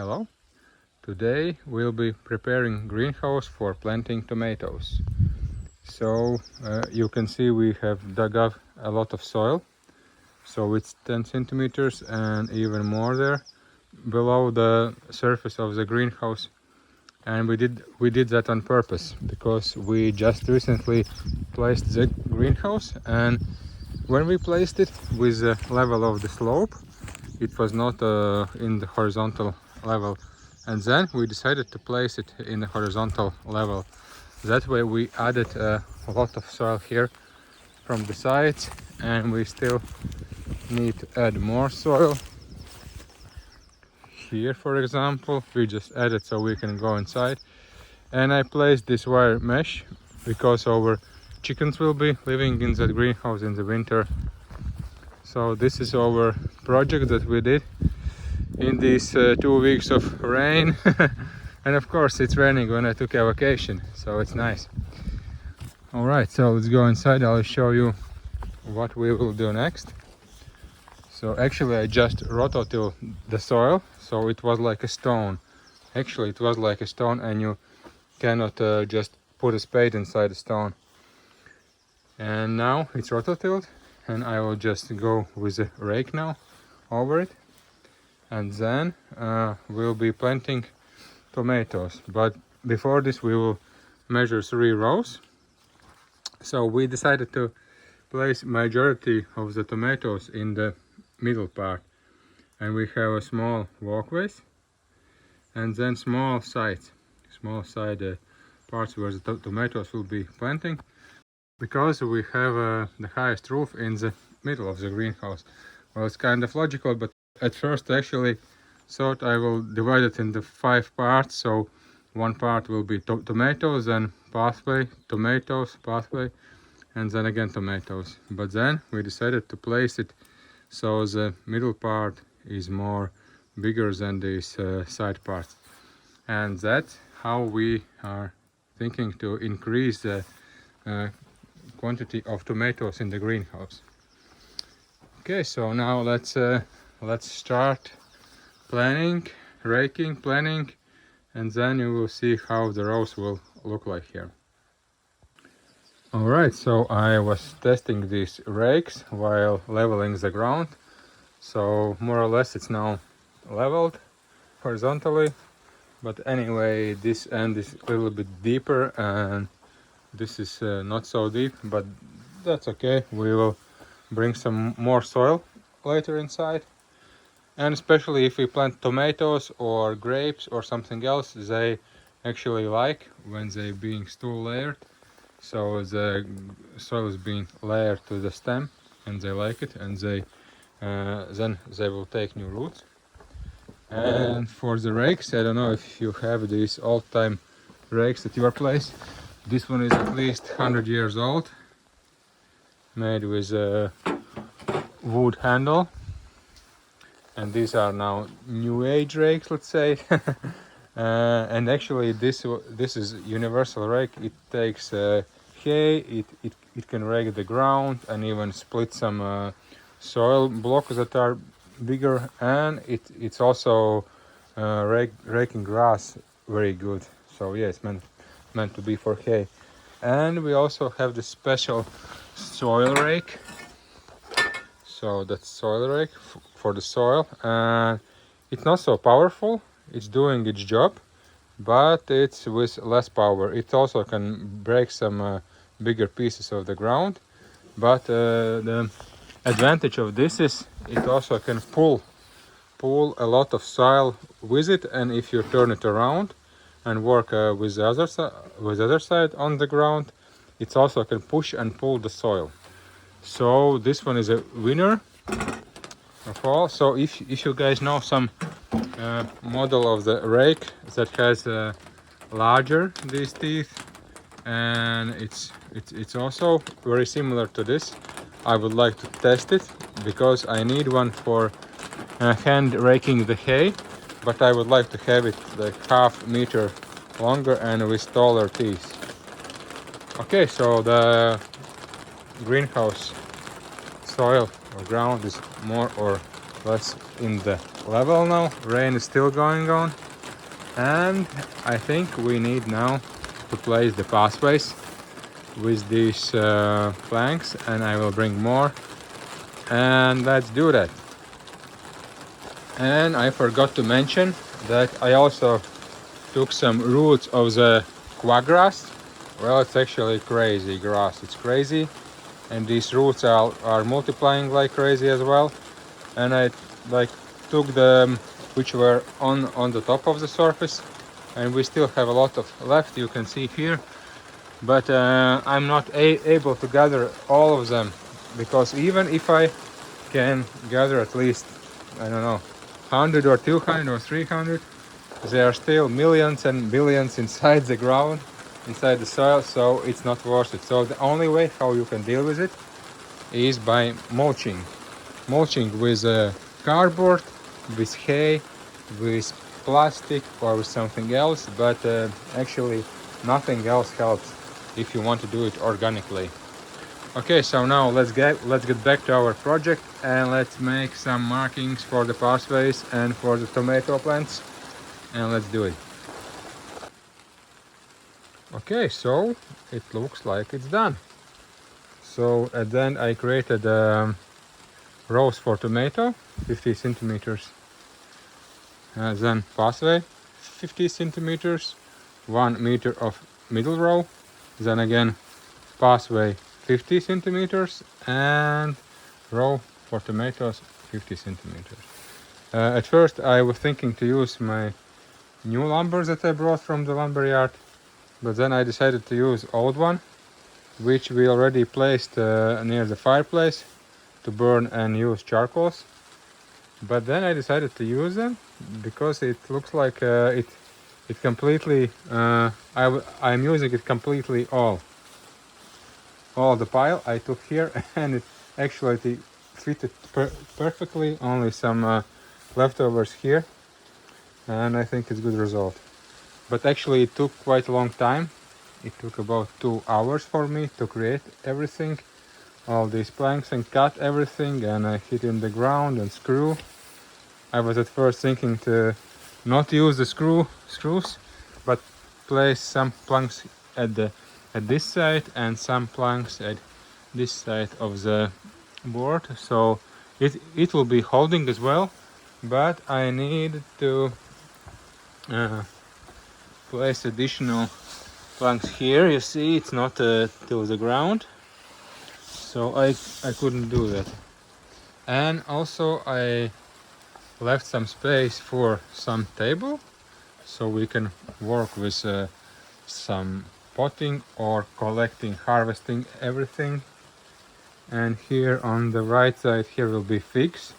Hello. Today we'll be preparing greenhouse for planting tomatoes. So you can see we have dug up a lot of soil. So it's 10 centimeters and even more there below the surface of the greenhouse. And we did that on purpose because we just recently placed the greenhouse, and when we placed it with the level of the slope, it was not in the horizontal level, and then we decided to place it in the horizontal level. That way we added a lot of soil here from the sides, and we still need to add more soil. Here, for example, we just added so we can go inside. And I placed this wire mesh because our chickens will be living in that greenhouse in the winter. So this is our project that we did in these 2 weeks of rain. And of course it's raining when I took a vacation, so it's nice. All right, so let's go inside. I'll show you what we will do next. So actually I just rototilled the soil, so it was like a stone. Actually it was like a stone, and you cannot just put a spade inside the stone. And now it's rototilled, and I will just go with a rake now over it, and then we'll be planting tomatoes. But before this we will measure 3 rows. So we decided to place majority of the tomatoes in the middle part, and we have a small walkways and then small side parts where the tomatoes will be planting, because we have the highest roof in the middle of the greenhouse. Well, it's kind of logical, but at first I actually thought I will divide it into 5 parts. So one part will be tomatoes, then pathway, tomatoes, pathway, and then again tomatoes. But then we decided to place it so the middle part is more bigger than these side parts, and that's how we are thinking to increase the quantity of tomatoes in the greenhouse. Okay, so now let's start planning, raking, planning, and then you will see how the rows will look like here. All right, so I was testing these rakes while leveling the ground. So more or less it's now leveled horizontally, but anyway this end is a little bit deeper and this is not so deep, but that's okay. We will bring some more soil later inside, and especially if we plant tomatoes or grapes or something else, they actually like when they being stool layered. So the soil is being layered to the stem, and they like it, and they then they will take new roots. And for the rakes, I don't know if you have these old-time rakes at your place. This one is at least 100 years old, made with a wood handle, and these are now new age rakes, let's say. And actually this is universal rake. It takes hay, it can rake the ground and even split some soil blocks that are bigger, and it's also raking grass very good. So yeah, it's meant to be for hay. And we also have the special soil rake. So that's soil rake for the soil, and it's not so powerful. It's doing its job, but it's with less power. It also can break some bigger pieces of the ground, but the advantage of this is it also can pull a lot of soil with it, and if you turn it around and work with the other side on the ground, it also can push and pull the soil. So this one is a winner of all. So if you guys know some model of the rake that has larger these teeth, and it's also very similar to this, I would like to test it because I need one for hand raking the hay, but I would like to have it like ½ meter longer and with taller teeth. Okay, so the greenhouse soil or ground is more or less in the level now. Rain is still going on, and I think we need now to place the pathways with these planks, and I will bring more, and let's do that. And I forgot to mention that I also took some roots of the quaggrass. Well, it's actually crazy grass, it's crazy, and these roots are multiplying like crazy as well. And I like took them which were on the top of the surface, and we still have a lot of left, you can see here, but I'm not able to gather all of them, because even if I can gather at least, I don't know, 100 or 200 or 300, there are still millions and billions inside the ground, inside the soil, so it's not worth it. So the only way how you can deal with it is by mulching. Mulching with cardboard, with hay, with plastic, or with something else, but actually nothing else helps if you want to do it organically. Okay, so now let's get back to our project, and let's make some markings for the pathways and for the tomato plants, and let's do it. Okay, so it looks like it's done. So at the end I created rows for tomato, 50 centimeters, then pathway 50 centimeters, 1 meter of middle row, then again pathway 50 centimeters, and row for tomatoes 50 centimeters. At first I was thinking to use my new lumber that I brought from the lumber yard, but then I decided to use old one, which we already placed near the fireplace to burn and use charcoals. But then I decided to use them because it looks like it completely I'm using it completely all the pile I took here, and it actually fitted perfectly, only some leftovers here, and I think it's good result. But actually it took quite a long time. It took about 2 hours for me to create everything, all these planks, and cut everything, and I hit in the ground and screw. I was at first thinking to not use the screws, but place some planks at this side and some planks at this side of the board, so it will be holding as well. But I need to place additional planks here. You see, it's not till the ground, so I couldn't do that. And also I left some space for some table, so we can work with some potting or collecting, harvesting everything. And here on the right side here will be figs,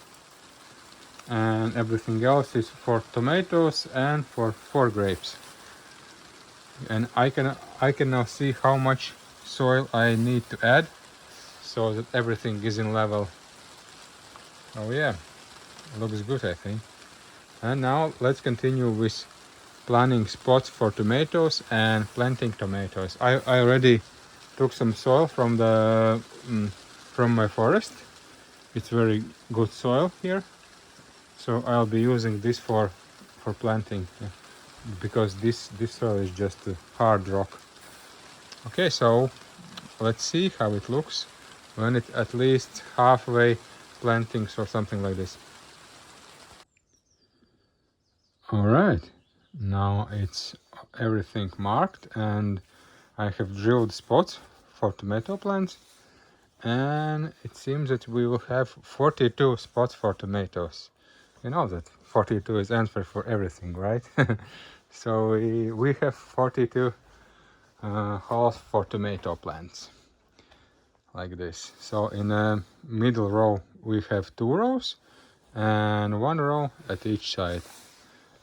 and everything else is for tomatoes and for grapes. And I can now see how much soil I need to add so that everything is in level. Oh yeah, looks good, I think. And now let's continue with planting spots for tomatoes and planting tomatoes. I already took some soil from the from my forest. It's very good soil here, so I'll be using this for planting, because this soil is just hard rock. Okay, so let's see how it looks when it's at least halfway plantings or something like this. All right, now it's everything marked, and I have drilled spots for tomato plants, and it seems that we will have 42 spots for tomatoes. You know that 42 is answer for everything, right? So we have 42 holes for tomato plants, like this. So in the middle row we have 2 rows and 1 row at each side,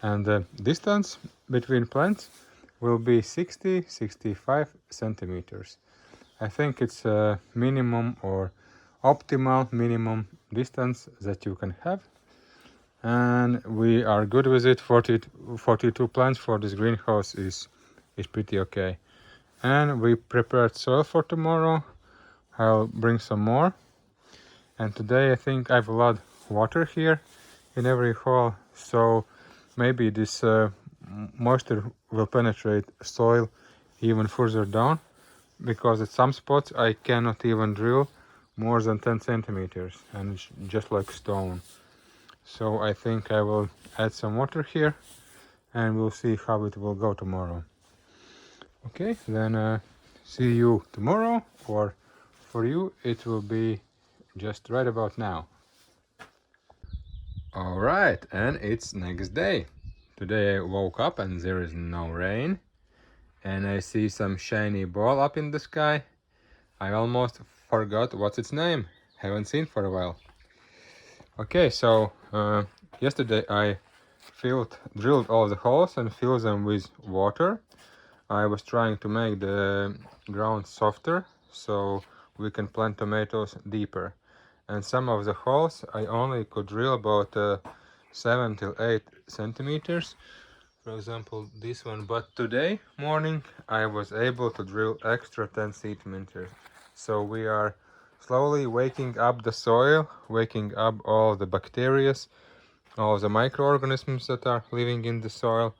and the distance between plants will be 60-65 centimeters. I think it's a minimum or optimal minimum distance that you can have, and we are good with it. 42 plants for this greenhouse is pretty okay. And we prepared soil for tomorrow. I'll bring some more. And today I think I've a lot water here in every hole, so maybe this moisture will penetrate soil even further down, because at some spots I cannot even drill more than 10 centimeters and it's just like stone. So I think I will add some water here and we'll see how it will go tomorrow. Okay, then see you tomorrow, or for you it will be just right about now. All right, and it's next day. Today I woke up and there is no rain, and I see some shiny ball up in the sky. I almost forgot what's its name. Haven't seen for a while. Okay, so yesterday I drilled all the holes and filled them with water. I was trying to make the ground softer so we can plant tomatoes deeper. And some of the holes I only could drill about 7 till 8 centimeters. For example, this one. But today morning I was able to drill extra 10 centimeters. So we are slowly waking up the soil, waking up all the bacteria, all the microorganisms that are living in the soil,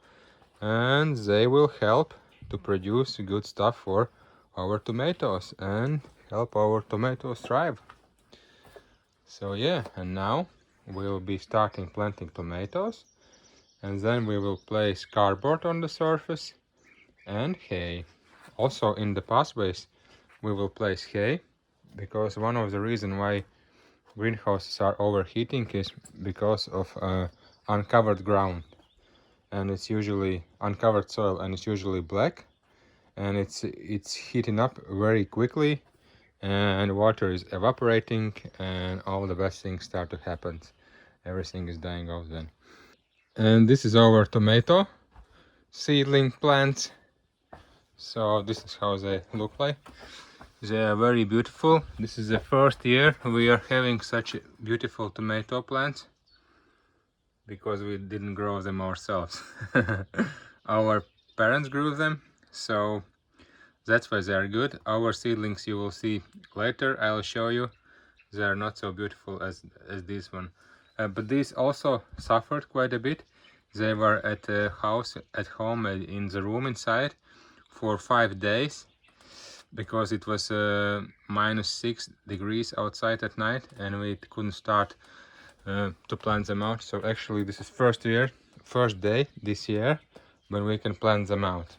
and they will help to produce good stuff for our tomatoes and help our tomatoes thrive. So yeah, and now we'll be starting planting tomatoes, and then we will place cardboard on the surface and hay. Also in the pathways we will place hay, because one of the reasons why greenhouses are overheating is because of uncovered ground, and it's usually uncovered soil, and it's usually black, and it's heating up very quickly, and water is evaporating, and all the bad things start to happen. Everything is dying off then. And this is our tomato seedling plants. So this is how they look like. They are very beautiful. This is the first year we are having such beautiful tomato plants, because we didn't grow them ourselves. Our parents grew them, so that's why they are good. Our seedlings you will see later. I'll show you. They are not so beautiful as this one. But these also suffered quite a bit. They were at the house, at home, in the room inside for 5 days, because it was -6 degrees outside at night, and we couldn't start to plant them out. So actually this is first day this year when we can plant them out.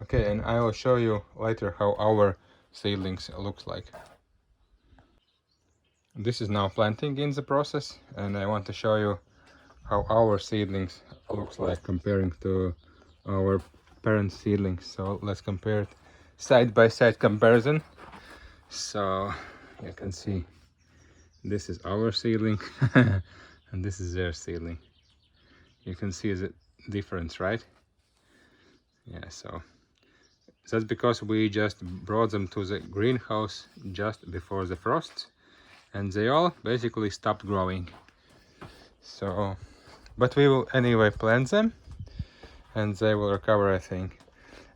Okay, and I will show you later how our seedlings looks like. This is now planting in the process, and I want to show you how our seedlings looks like comparing to our parent seedlings. So let's compare it, side by side comparison. So you can see this is our seedling and this is their seedling. You can see the difference, right? Yeah, so that's because we just brought them to the greenhouse just before the frost, and they all basically stopped growing. So, but we will anyway plant them, and they will recover, I think.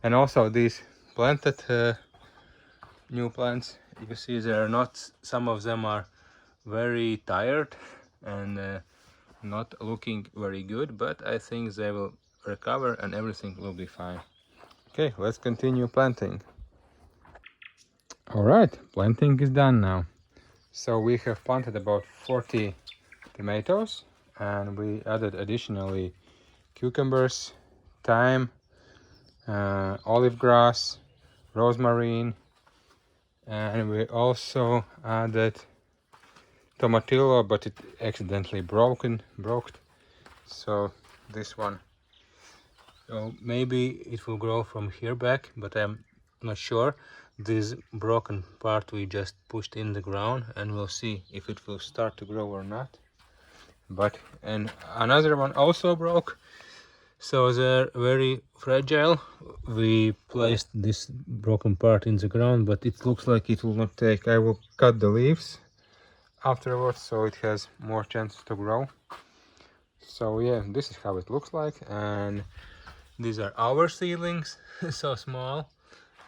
And also these planted new plants, you see they are not, some of them are very tired and not looking very good, but I think they will recover and everything will be fine. Okay, let's continue planting. All right, planting is done now. So we have planted about 40 tomatoes, and we added additionally cucumbers, thyme, olive grass, rosemary, and we also added tomatillo, but it accidentally broke. So this one, so maybe it will grow from here back, but I'm not sure. This broken part we just pushed in the ground, and we'll see if it will start to grow or not. But and another one also broke, so they're very fragile. We placed this broken part in the ground, but it looks like it will not take. I will cut the leaves afterwards so it has more chance to grow. So yeah, this is how it looks like, and these are our seedlings. So small,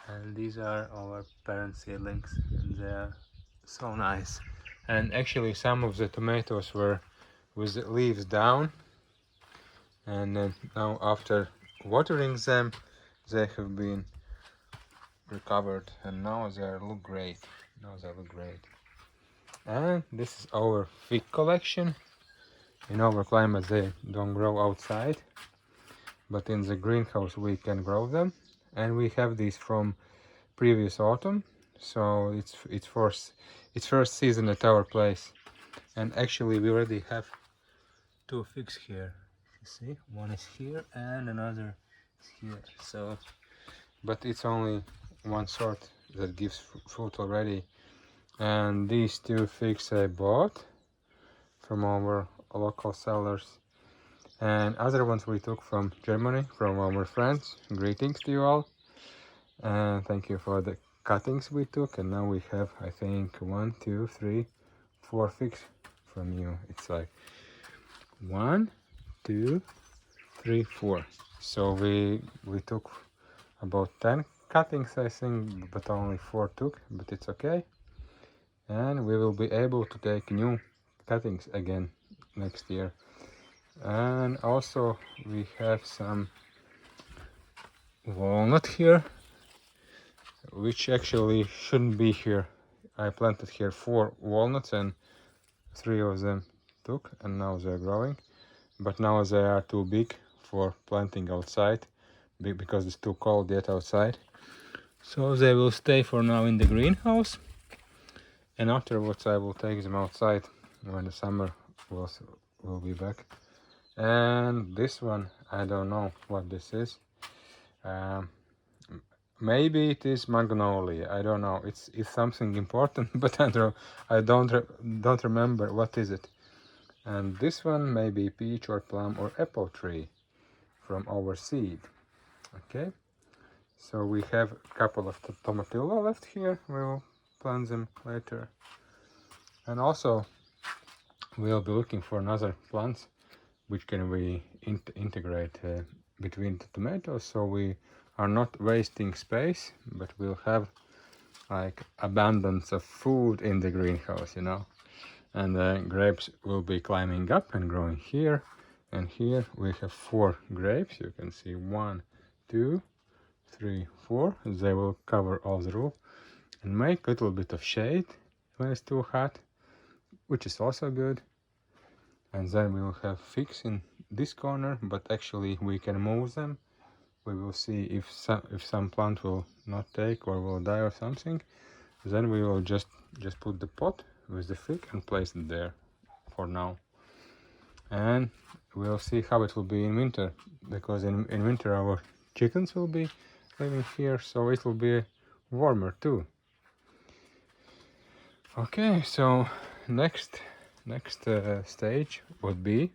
and these are our parent seedlings, and they are so nice. And actually some of the tomatoes were with the leaves down, and now after watering them they have been recovered, and now they look great. And this is our fig collection. In our climate they don't grow outside, but in the greenhouse we can grow them, and we have these from previous autumn, so it's first season at our place. And actually we already have two figs here. You see, one is here and another is here. So, but it's only one sort that gives fruit already. And these two figs I bought from our local sellers, and other ones we took from Germany, from our friends. Greetings to you all, and thank you for the cuttings we took. And now we have, I think, 1, 2, 3, 4 figs from you. It's like 1, 2, 3, 4. So we took about 10 cuttings, I think, but only 4 took, but it's okay. And we will be able to take new cuttings again next year. And also we have some walnut here, which actually shouldn't be here. I planted here 4 walnuts and 3 of them took, and now they're growing, but now they are too big for planting outside because it's too cold yet outside, so they will stay for now in the greenhouse, and afterwards I will take them outside when the summer will be back. And this one, I don't know what this is. Maybe it is magnolia. I don't know. It's something important, but I don't remember what is it. And this one may be peach or plum or apple tree from our seed. Okay. So we have a couple of tomatillo left here. We will plant them later. And also we'll be looking for another plants which can we integrate between the tomatoes, so we are not wasting space, but we'll have like abundance of food in the greenhouse, you know. And the grapes will be climbing up and growing here, and here we have 4 grapes. You can see 1, 2, 3, 4. They will cover all the roof and make a little bit of shade when it's too hot, which is also good. And then we will have figs in this corner, but actually we can move them. We will see if some plant will not take or will die or something. Then we will just put the pot with the fig and place it there for now. And we'll see how it will be in winter, because in winter our chickens will be living here, so it will be warmer too. Okay, so next stage would be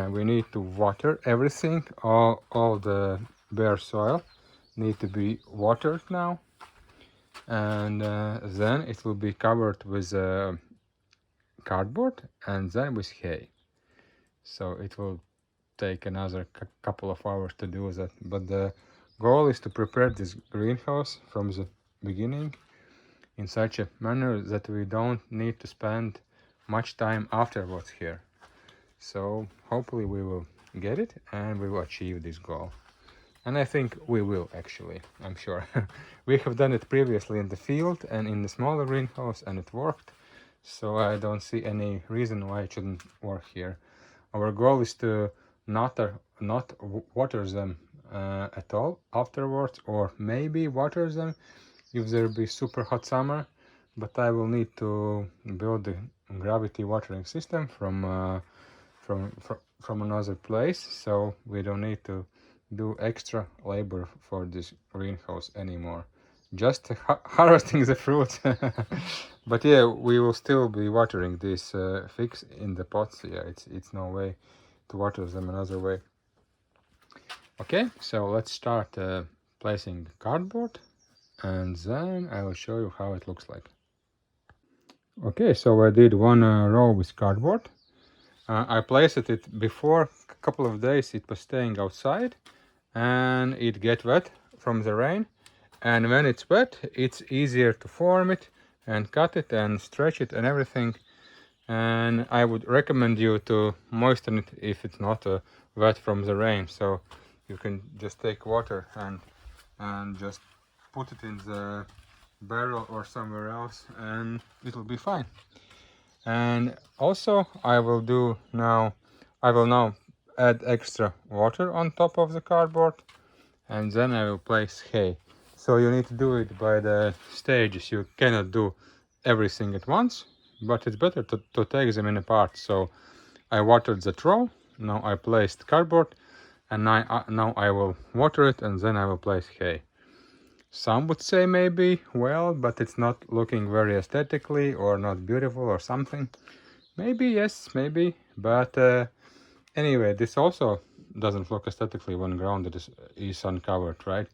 we need to water everything. All the bare soil need to be watered now, and then it will be covered with cardboard and then with hay. So it will take another couple of hours to do that, but the goal is to prepare this greenhouse from the beginning in such a manner that we don't need to spend much time afterwards here. So hopefully we will get it and we will achieve this goal. And I think we will, actually, I'm sure. We have done it previously in the field and in the smaller greenhouse, and it worked. So I don't see any reason why it shouldn't work here. Our goal is to not water them at all afterwards, or maybe water them if there will be super hot summer. But I will need to build the gravity watering system from another place, so we don't need to do extra labor for this greenhouse anymore, just harvesting the fruit. But yeah, we will still be watering these figs in the pots. Yeah, it's no way to water them another way. Okay, so let's start placing the cardboard, and then I will show you how it looks like. Okay, so I did one row with cardboard. I placed it before a couple of days. It was staying outside and it get wet from the rain, and when it's wet it's easier to form it and cut it and stretch it and everything. and I would recommend you to moisten it if it's not wet from the rain. So you can just take water and just put it in the barrel or somewhere else, and it'll be fine. And also I will now add extra water on top of the cardboard, and then I will place hay. So you need to do it by the stages. You cannot do everything at once, but it's better to take them in a part. So I watered the row, now I placed cardboard, and now I will water it, and then I will place hay. Some would say maybe, well, but it's not looking very aesthetically or not beautiful or something. Maybe, yes, maybe, but anyway, this also doesn't look aesthetically when ground is uncovered, right?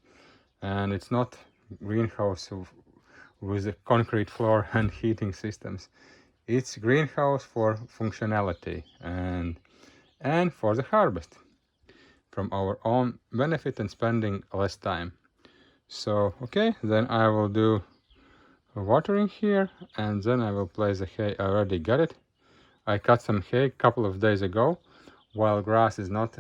And it's not greenhouse with a concrete floor and heating systems. It's greenhouse for functionality and for the harvest, from our own benefit and spending less time. So okay, then I will do watering here, and then I will place the hay. I already got it. I cut some hay a couple of days ago while grass is not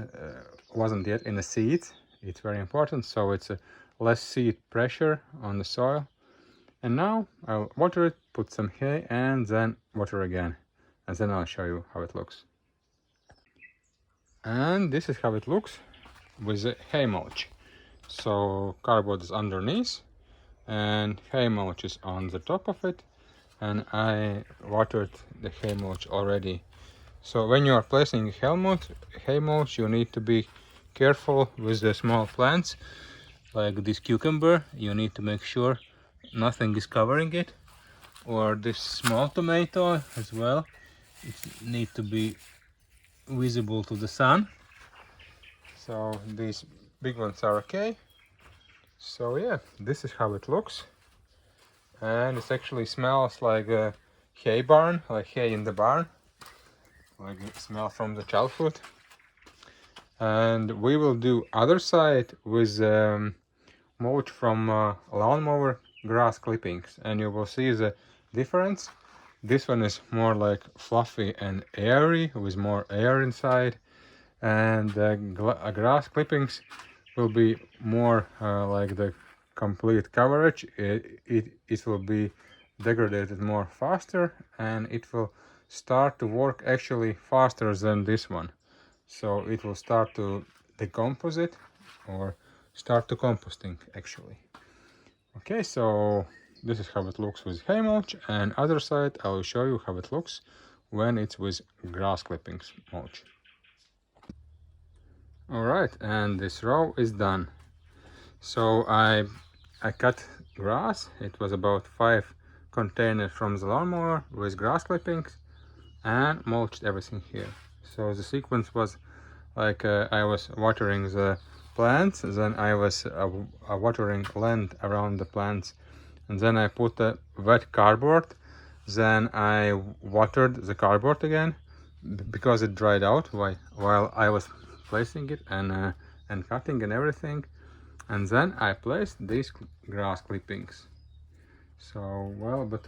wasn't yet in the seeds. It's very important, so it's a less seed pressure on the soil. And now I'll water it, put some hay, and then water again, and then I'll show you how it looks. And this is how it looks with the hay mulch. So cardboard is underneath and hay mulch is on the top of it, and I watered the hay mulch already. So when you are placing hay mulch, you need to be careful with the small plants like this cucumber. You need to make sure nothing is covering it, or this small tomato as well. It needs to be visible to the sun. So these big ones are okay. So yeah, this is how it looks, and it actually smells like a hay barn, like hay in the barn, like the smell from the childhood. And we will do other side with mulch from lawnmower grass clippings, and you will see the difference. This one is more like fluffy and airy with more air inside, and grass clippings will be more like the complete coverage. It will be degraded more faster, and it will start to work actually faster than this one. So it will start to decompose it, or start to composting actually. Okay, so this is how it looks with hay mulch, and other side I will show you how it looks when it's with grass clippings mulch. All right, and this row is done. So I cut grass. It was about 5 containers from the lawnmower with grass clippings, and mulched everything here. So the sequence was like I was watering the plants, then I was watering land around the plants, and then I put the wet cardboard, then I watered the cardboard again because it dried out while I was placing it and cutting and everything, and then I placed these grass clippings. So well, but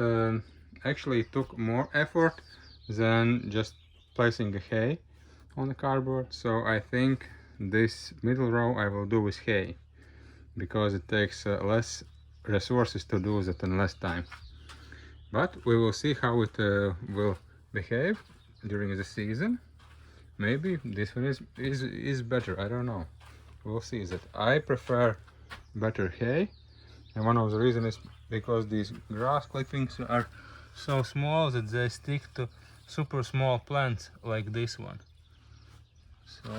actually it took more effort than just placing a hay on the cardboard. So I think this middle row I will do with hay, because it takes less resources to do that and less time. But we will see how it will behave during the season. Maybe this one is better, I don't know. We'll see. That I prefer better hay, and one of the reasons is because these grass clippings are so small that they stick to super small plants like this one. So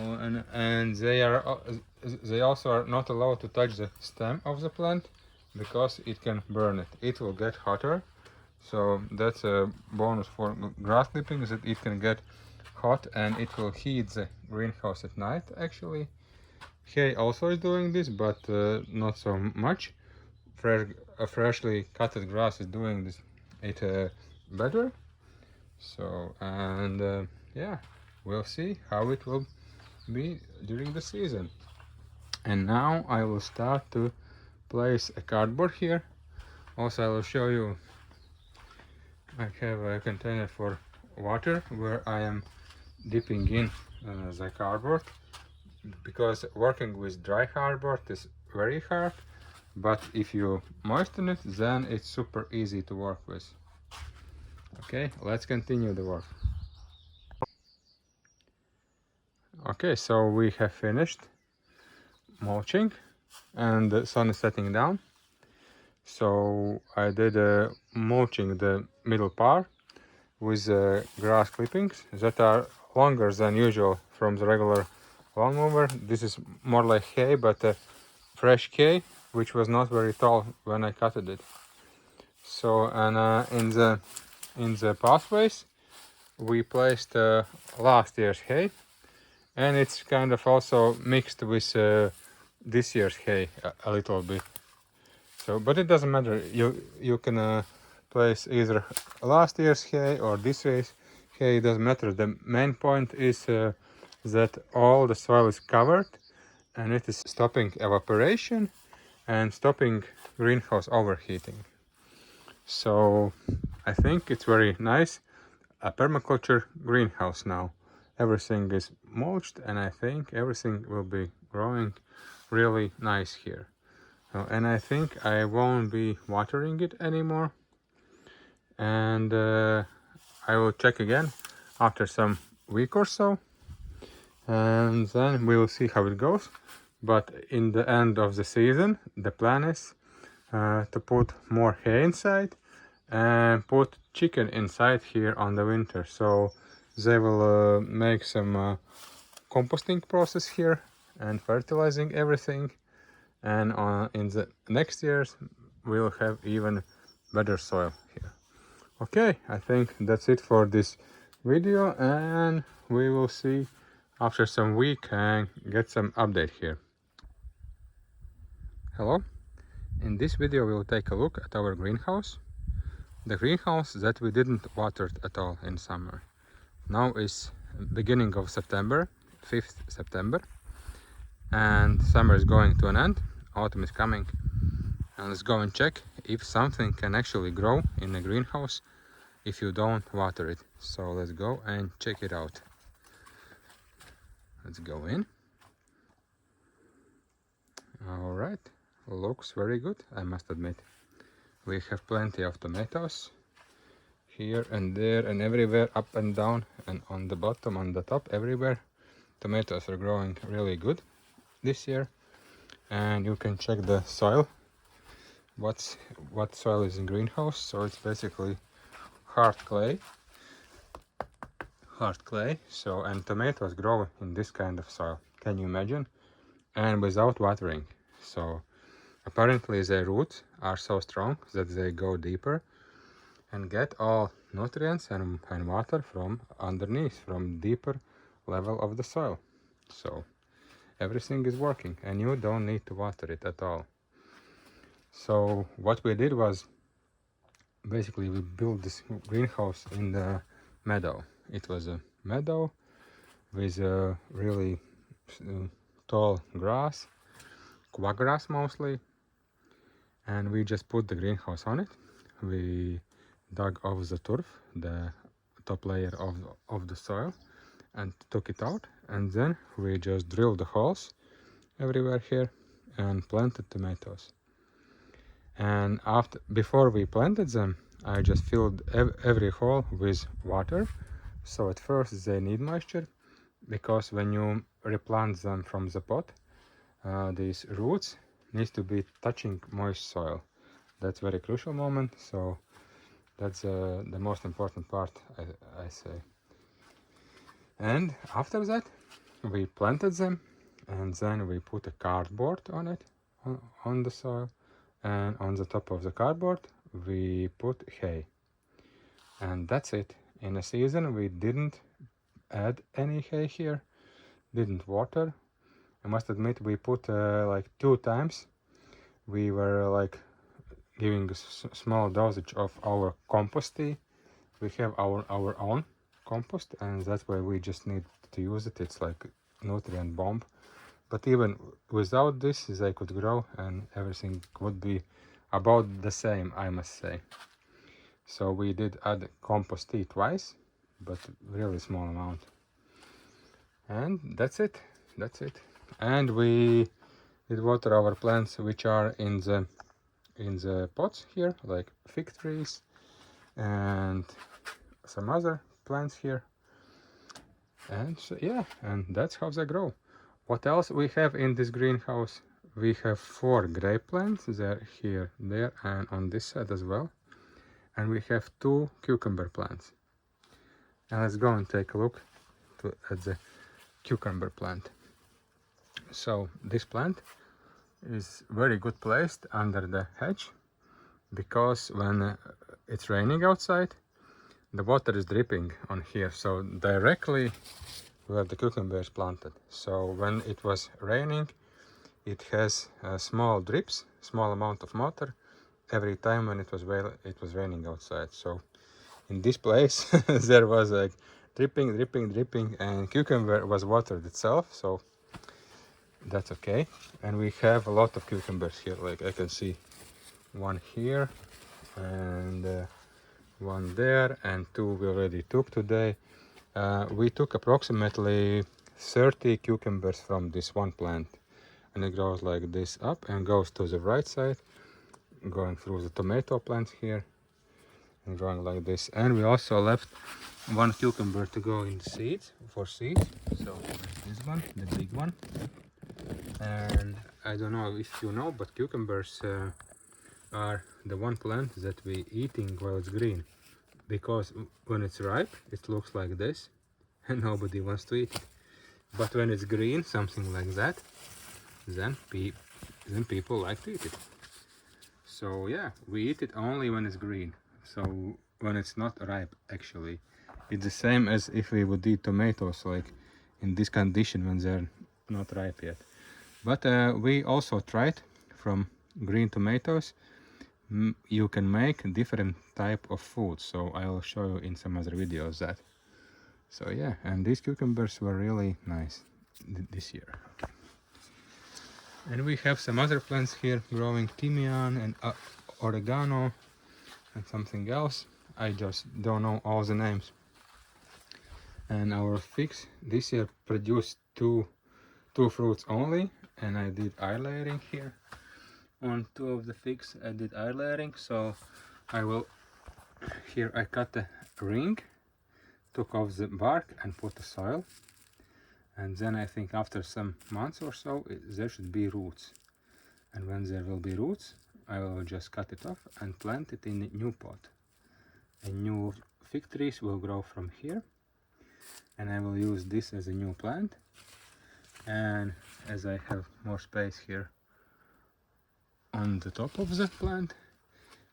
and they also are not allowed to touch the stem of the plant because it can burn it. It will get hotter. So that's a bonus for grass clippings, that it can get hot and it will heat the greenhouse at night actually. Hay also is doing this, but not so much. Freshly cutted grass is doing this better. So, and yeah, we'll see how it will be during the season. And now I will start to place a cardboard here. Also I will show you, I have a container for water where I am dipping in the cardboard, because working with dry cardboard is very hard, but if you moisten it, then it's super easy to work with. Okay, let's continue the work. Okay, so we have finished mulching and the sun is setting down. So I did mulching the middle part with grass clippings that are longer than usual from the regular lawnmower. This is more like hay, but fresh hay, which was not very tall when I cut it. So, and in the pathways we placed last year's hay, and it's kind of also mixed with this year's hay a little bit. So, but it doesn't matter. You can place either last year's hay or this year's hay. It doesn't matter. The main point is that all the soil is covered, and it is stopping evaporation and stopping greenhouse overheating. So I think it's very nice. A permaculture greenhouse now. Everything is mulched, and I think everything will be growing really nice here. And I think I won't be watering it anymore, and I will check again after some week or so, and then we will see how it goes. But in the end of the season, the plan is to put more hay inside and put chicken inside here on the winter, so they will make some composting process here and fertilizing everything, and in the next years we'll have even better soil here. Okay, I think that's it for this video, and we will see after some week and get some update here. Hello, in this video we'll take a look at our greenhouse. The greenhouse that we didn't water at all in summer. Now is beginning of September, 5th September, and summer is going to an end, autumn is coming, and let's go and check if something can actually grow in a greenhouse if you don't water it. So let's go and check it out. Let's go in. All right, looks very good, I must admit. We have plenty of tomatoes here and there and everywhere, up and down and on the bottom, on the top, everywhere. Tomatoes are growing really good this year. And you can check the soil, what soil is in greenhouse. So it's basically hard clay. So, and tomatoes grow in this kind of soil, can you imagine? And without watering. So apparently their roots are so strong that they go deeper and get all nutrients and water from underneath, from deeper level of the soil. So everything is working and you don't need to water it at all. So what we did was basically we built this greenhouse in the meadow. It was a meadow with a really tall grass, quagrass mostly, and we just put the greenhouse on it. We dug off the turf, the top layer of the soil, and took it out, and then we just drilled the holes everywhere here and planted tomatoes. And before we planted them, I just filled every hole with water. So at first they need moisture, because when you replant them from the pot, these roots need to be touching moist soil. That's very crucial moment. So that's the most important part, I say. And after that, we planted them, and then we put a cardboard on it, on the soil, and on the top of the cardboard we put hay. And that's it. In a season we didn't add any hay here, didn't water. I must admit we put like 2 times. We were like giving a small dosage of our compost tea. We have our own compost, and that's why we just need to use it. It's like nutrient bomb. But even without this, they could grow and everything would be about the same, I must say. So we did add compost tea twice, but really small amount. And that's it. And we did water our plants which are in the pots here, like fig trees and some other plants here. And so, yeah, and that's how they grow. What else we have in this greenhouse? We have 4 grape plants. They're here, there, and on this side as well. And we have 2 cucumber plants. And let's go and take a look at the cucumber plant. So this plant is very good placed under the hedge, because when it's raining outside, the water is dripping on here, so directly where the cucumber is planted. So when it was raining, it has small drips, small amount of water every time when it was raining outside. So in this place there was like dripping, and cucumber was watered itself, so that's okay. And we have a lot of cucumbers here, like I can see one here and one there, and 2 we already took today. We took approximately 30 cucumbers from this one plant, and it goes like this up and goes to the right side, going through the tomato plants here and going like this. And we also left one cucumber to go in the seeds, for seeds. So this one, the big one. And I don't know if you know, but cucumbers are the one plant that we eating while it's green, because when it's ripe it looks like this and nobody wants to eat it. But when it's green, something like that, then people like to eat it. So yeah, we eat it only when it's green. So when it's not ripe, actually it's the same as if we would eat tomatoes, like in this condition when they're not ripe yet. But we also tried from green tomatoes. You can make different type of food, so I will show you in some other videos that. So yeah, and these cucumbers were really nice this year. Okay. And we have some other plants here growing, thymian and oregano and something else. I just don't know all the names. And our figs this year produced two fruits only, and I did eye layering here. On 2 of the figs I did eye layering, so I will, here I cut a ring, took off the bark and put the soil, and then I think after some months or so there should be roots, and when there will be roots I will just cut it off and plant it in a new pot, and new fig trees will grow from here, and I will use this as a new plant. And as I have more space here on the top of the plant,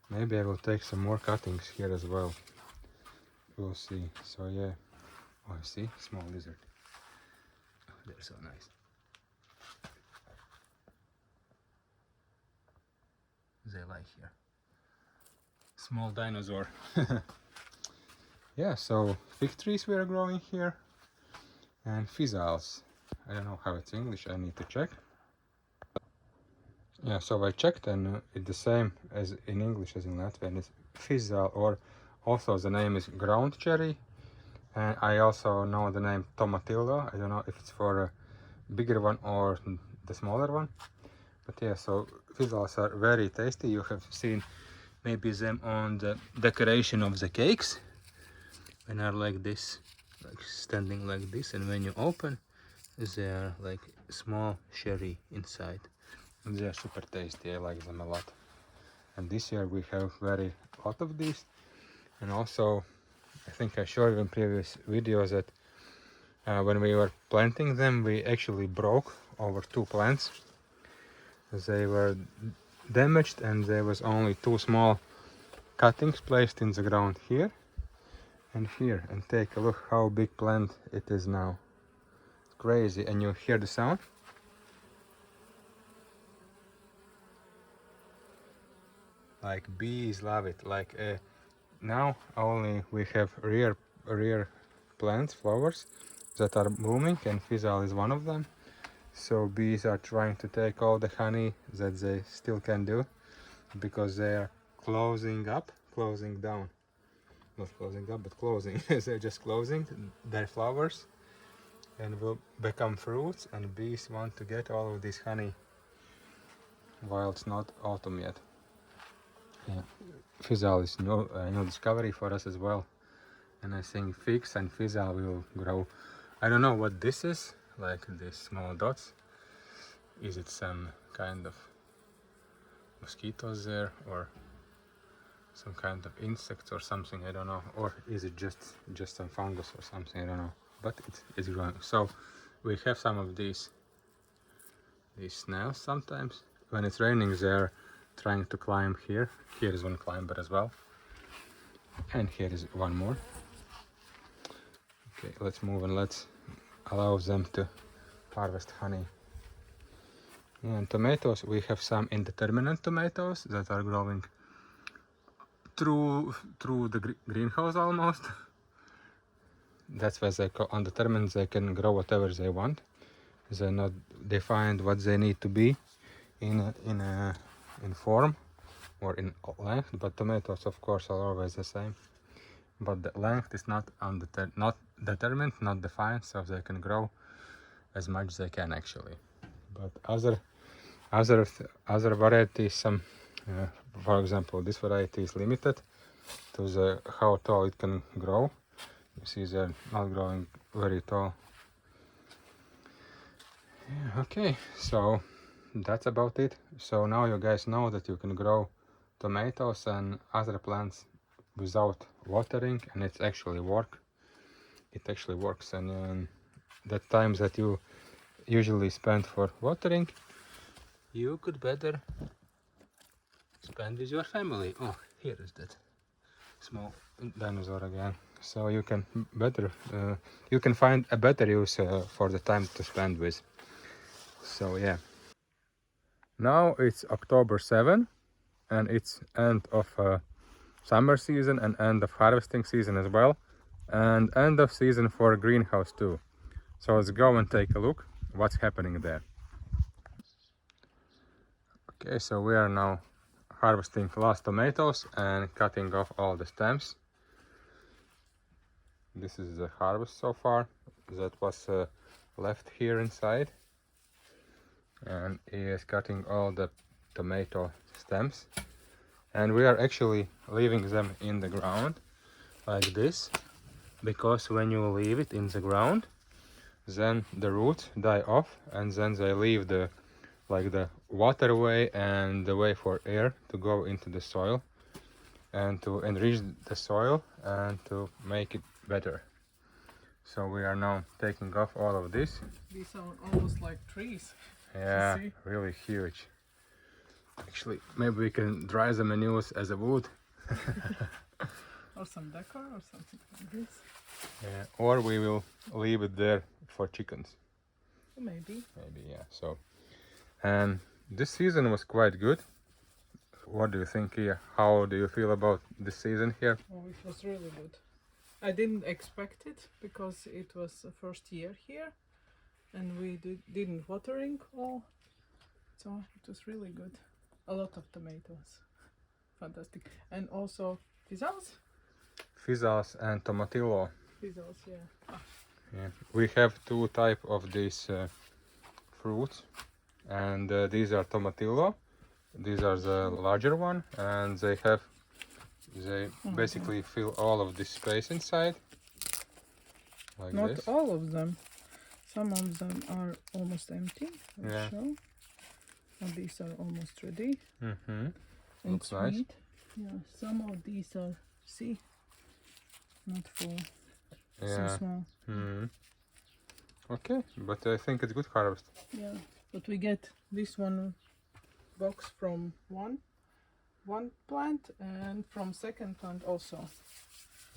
maybe I will take some more cuttings here as well. We'll see. So yeah. Oh, I see, small lizard. Oh, they're so nice. They like here. Small dinosaur. Yeah, so fig trees were growing here, and physals. I don't know how it's English, I need to check. Yeah, so I checked, and it's the same as in English as in Latvian. It's physal, or also the name is ground cherry. And I also know the name tomatillo. I don't know if it's for a bigger one or the smaller one. But yeah, so physals are very tasty. You have seen maybe them on the decoration of the cakes, and are like this, like standing like this, and when you open they are like small cherry inside, and they are super tasty. I like them a lot. And this year we have very lot of these. And also I think I showed you in previous videos that when we were planting them we actually broke over 2 plants. They were damaged, and there was only 2 small cuttings placed in the ground here and here. And take a look how big plant it is now. It's crazy. And you hear the sound? Like bees love it. Like now only we have rare plants, flowers that are blooming, and physal is one of them. So bees are trying to take all the honey that they still can do, because they are closing down. not closing up, but closing. They're just closing their flowers and will become fruits, and bees want to get all of this honey while it's not autumn yet. Yeah. Physalis is no discovery for us as well, and I think figs and physal will grow. I don't know what this is, like these small dots. Is it some kind of mosquitoes there, or some kind of insects or something? I don't know. Or is it just some fungus or something? I don't know. But it's growing. So we have some of these snails sometimes. When it's raining, they're trying to climb here. Here is one climber as well. And here is one more. Okay, let's move and let's allow them to harvest honey. And tomatoes, we have some indeterminate tomatoes that are growing through the greenhouse almost. That's why they call undetermined. They can grow whatever they want. They're not defined what they need to be in form or in length. But tomatoes, of course, are always the same. But the length is not determined, not defined, so they can grow as much as they can actually. But other varieties, some for example, this variety is limited to how tall it can grow. You see they're not growing very tall. Yeah, okay, so that's about it. So now you guys know that you can grow tomatoes and other plants without watering, and it actually works. And the times that you usually spend for watering, you could better spend with your family. Oh, here is that small dinosaur again. So you can find a better use for the time to spend with. So yeah. Now it's October 7 and it's end of summer season and end of harvesting season as well, and end of season for greenhouse too. So let's go and take a look what's happening there. Okay, so we are now harvesting last tomatoes and cutting off all the stems. This is the harvest so far that was left here inside, and he is cutting all the tomato stems, and we are actually leaving them in the ground like this, because when you leave it in the ground, then the roots die off, and then they leave the waterway and the way for air to go into the soil and to enrich the soil and to make it better. So we are now taking off all of this. These are almost like trees. Yeah, really huge. Actually, maybe we can dry them and use as a wood. Or some decor or something like this. Yeah, or we will leave it there for chickens. Maybe. Maybe, yeah. So, and this season was quite good. What do you think here? How do you feel about this season here? Oh, it was really good. I didn't expect it because it was the first year here and we didn't watering all. So it was really good. A lot of tomatoes. Fantastic. And also physals? Physals and tomatillo. Physals, yeah. Yeah. We have two type of these fruits, and these are tomatillo. These are the larger one, and they basically fill all of this space inside. Like Not this. all of them. Some of them are almost empty. Yeah. Show. And these are almost ready. Mm-hmm. And Looks sweet. nice. Yeah, some of these are, see, not full. Yeah. So small. Mm-hmm. Okay, but I think it's good harvest. Yeah, but we get this one box from one plant and from second plant also.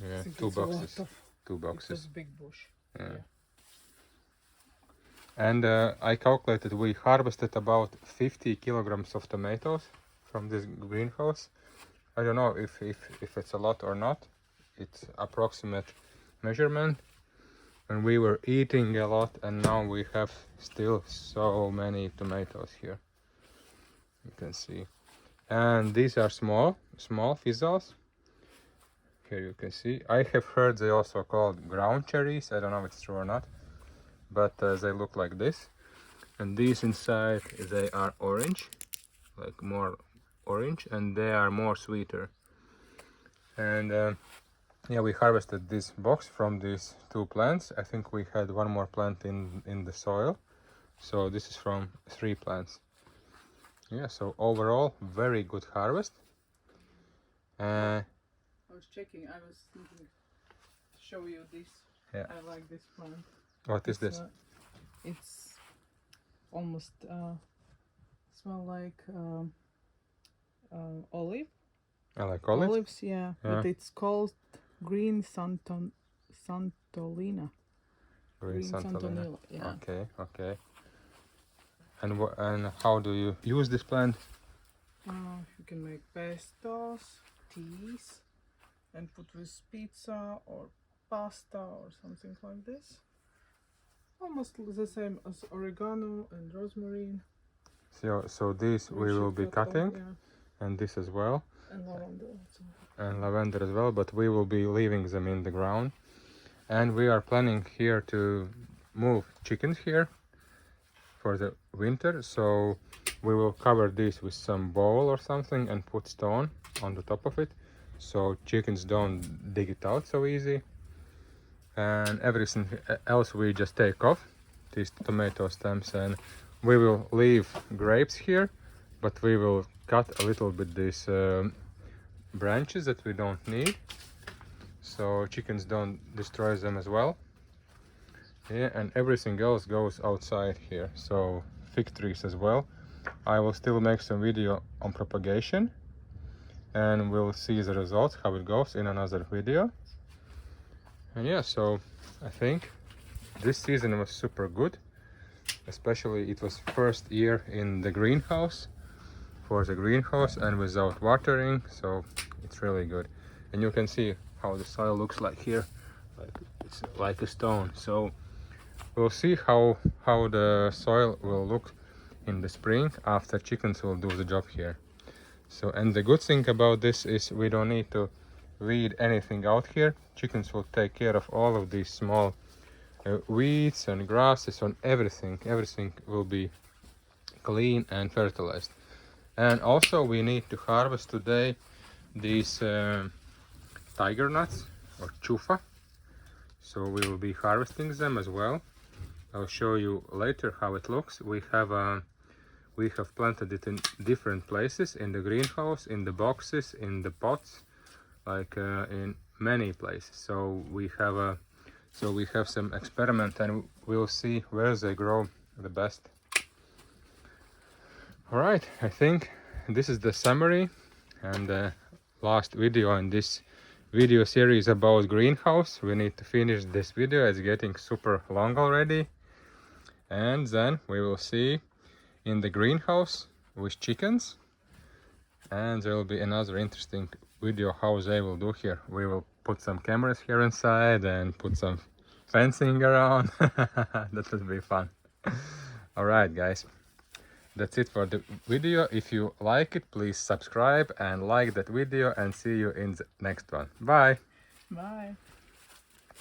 Yeah, Think two it's a lot boxes. of- Two It was boxes. big bush. Yeah. And I calculated we harvested about 50 kilograms of tomatoes from this greenhouse. I don't know if it's a lot or not. It's approximate measurement. And we were eating a lot, and now we have still so many tomatoes here. You can see. And these are small physals. Here you can see. I have heard they also called ground cherries. I don't know if it's true or not, but they look like this. And these inside, they are orange, like more orange, and they are more sweeter. And yeah, we harvested this box from these 2 plants. I think we had 1 more plant in the soil, so this is from 3 plants. Yeah, so overall very good harvest. I was checking. I was thinking to show you this. Yeah. I like this plant. What is this? It's almost smell like olive. I like olives. Olives, yeah. But it's called green Santolina. Green Santolina. Yeah. Okay, okay. And how do you use this plant? You can make pestos, teas, and put with pizza or pasta or something like this. Almost the same as oregano and rosemary. So these we will be cutting, yeah. and this as well. And lavender also. And lavender as well, but we will be leaving them in the ground. And we are planning here to move chickens here for the winter, so we will cover this with some bowl or something and put stone on the top of it, so chickens don't dig it out so easy. And everything else we just take off, these tomato stems, and we will leave grapes here, but we will cut a little bit these branches that we don't need, so chickens don't destroy them as well. Yeah, and everything else goes outside here, so fig trees as well. I will still make some video on propagation, and we'll see the results, how it goes, in another video. And yeah, so I think this season was super good, especially it was first year in the greenhouse, for the greenhouse, and without watering, so it's really good. And you can see how the soil looks like here, like it's like a stone. So we'll see how the soil will look in the spring after chickens will do the job here. So, and the good thing about this is we don't need to weed anything out here. Chickens will take care of all of these small weeds and grasses and everything. Everything will be clean and fertilized. And also we need to harvest today these tiger nuts or chufa. So we will be harvesting them as well. I'll show you later how it looks. We have planted it in different places, in the greenhouse, in the boxes, in the pots, like in many places. So we have some experiment, and we'll see where they grow the best. All right, I think this is the summary and the last video in this video series about greenhouse. We need to finish this video, it's getting super long already. And then we will see in the greenhouse with chickens, and there will be another interesting video how they will do here. We will put some cameras here inside and put some fencing around. That will be fun. All right, guys, that's it for the video. If you like it, please subscribe and like that video, and see you in the next one. Bye. Bye.